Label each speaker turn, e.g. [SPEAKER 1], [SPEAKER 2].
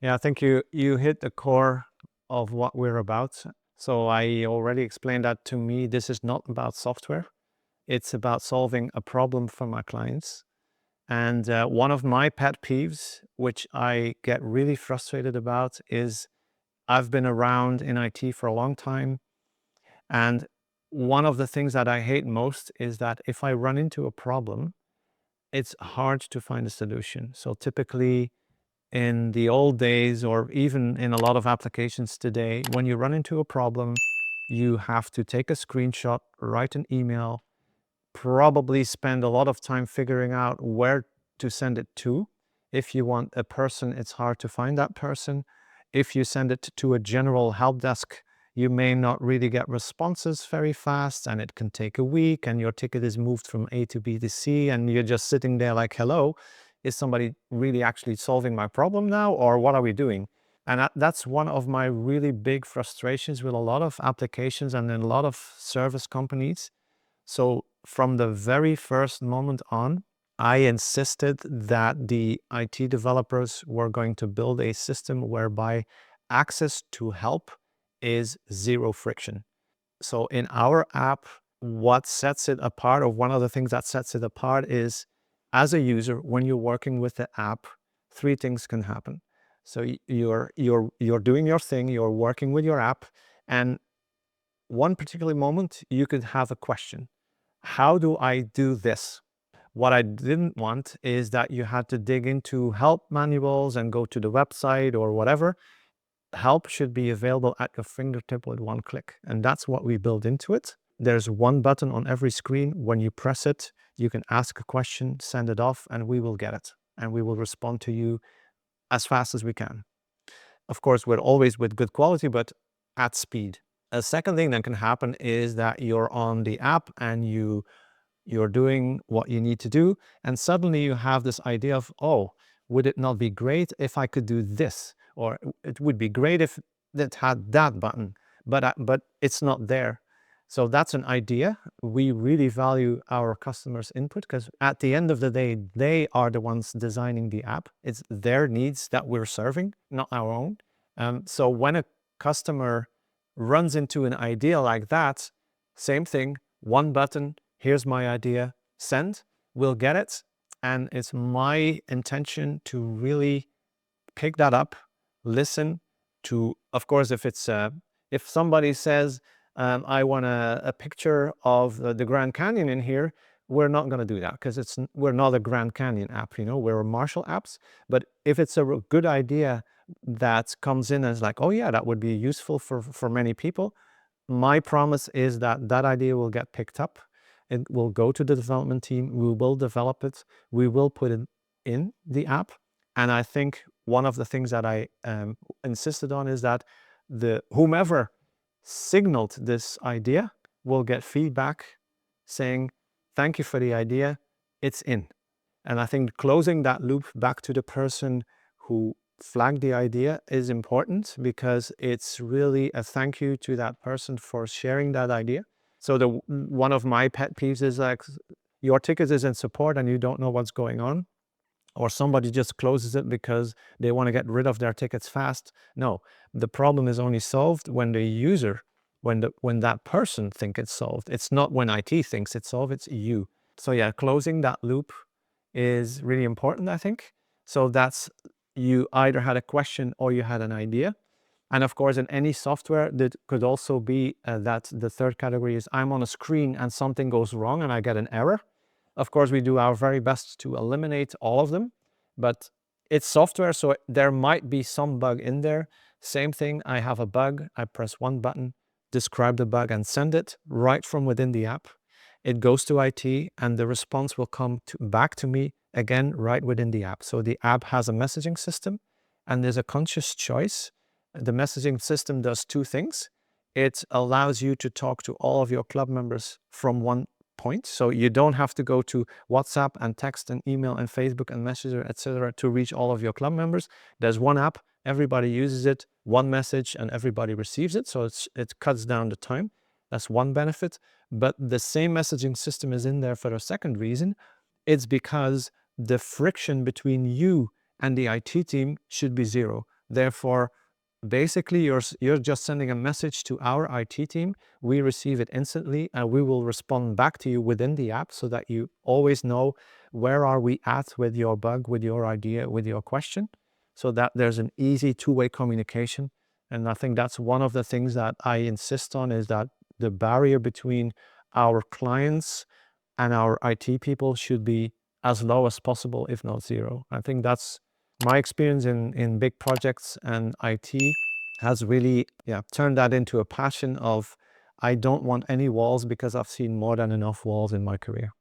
[SPEAKER 1] Yeah, I think you hit the core of what we're about. So I already explained that. To me, this is not about software. It's about solving a problem for my clients. And one of my pet peeves, which I get really frustrated about, is I've been around in IT for a long time. And one of the things that I hate most is that if I run into a problem, it's hard to find a solution. So typically, in the old days, or even in a lot of applications today, when you run into a problem, you have to take a screenshot, write an email, probably spend a lot of time figuring out where to send it to. If you want a person, it's hard to find that person. If you send it to a general help desk, you may not really get responses very fast, and it can take a week, and your ticket is moved from A to B to C, and you're just sitting there like, hello, is somebody really actually solving my problem now, or what are we doing? And that's one of my really big frustrations with a lot of applications and then a lot of service companies. So from the very first moment on, I insisted that the IT developers were going to build a system whereby access to help is zero friction. So in our app, what sets it apart, or one of the things that sets it apart, is as a user, when you're working with the app, three things can happen. So you're doing your thing, you're working with your app, and one particular moment you could have a question. How do I do this? What I didn't want is that you had to dig into help manuals and go to the website or whatever. Help should be available at your fingertip with one click. And that's what we build into it. There's one button on every screen. When you press it, you can ask a question, send it off, and we will get it. And we will respond to you as fast as we can. Of course, we're always with good quality, but at speed. A second thing that can happen is that you're on the app and you're doing what you need to do, and suddenly you have this idea of, oh, would it not be great if I could do this? Or it would be great if it had that button, but it's not there. So that's an idea. We really value our customers' input because at the end of the day, they are the ones designing the app. It's their needs that we're serving, not our own. So when a customer runs into an idea like that, same thing, one button, here's my idea, send, we'll get it. And it's my intention to really pick that up, listen to, of course, if somebody says, I want a picture of the Grand Canyon in here, we're not going to do that because we're not a Grand Canyon app, we're a Marshall apps. But if it's a good idea that comes in as like, oh yeah, that would be useful for many people, my promise is that that idea will get picked up. It will go to the development team. We will develop it. We will put it in the app. And I think one of the things that I insisted on is that whomever signaled this idea will get feedback saying, thank you for the idea. It's in. And I think closing that loop back to the person who flagged the idea is important because it's really a thank you to that person for sharing that idea. So one of my pet peeves is like, your ticket is in support and you don't know what's going on, or somebody just closes it because they want to get rid of their tickets fast. No, the problem is only solved when the user, when that person thinks it's solved. It's not when IT thinks it's solved, it's you. So yeah, closing that loop is really important, I think. So that's, you either had a question or you had an idea. And of course, in any software, that could also be that the third category is I'm on a screen and something goes wrong and I get an error. Of course, we do our very best to eliminate all of them, but it's software, so there might be some bug in there. Same thing, I have a bug, I press one button, describe the bug and send it right from within the app. It goes to IT and the response will come back to me again right within the app. So the app has a messaging system and there's a conscious choice. The messaging system does two things. It allows you to talk to all of your club members from one point. So you don't have to go to WhatsApp and text and email and Facebook and Messenger, etc., to reach all of your club members. There's one app, everybody uses it, one message, and everybody receives it. So it cuts down the time. That's one benefit. But the same messaging system is in there for a second reason. It's because the friction between you and the IT team should be zero. Therefore, basically, you're just sending a message to our IT team. We receive it instantly, and we will respond back to you within the app so that you always know where are we at with your bug, with your idea, with your question, so that there's an easy two-way communication. And I think that's one of the things that I insist on, is that the barrier between our clients and our IT people should be as low as possible, if not zero. I think that's my experience in big projects, and IT has really turned that into a passion of, I don't want any walls because I've seen more than enough walls in my career.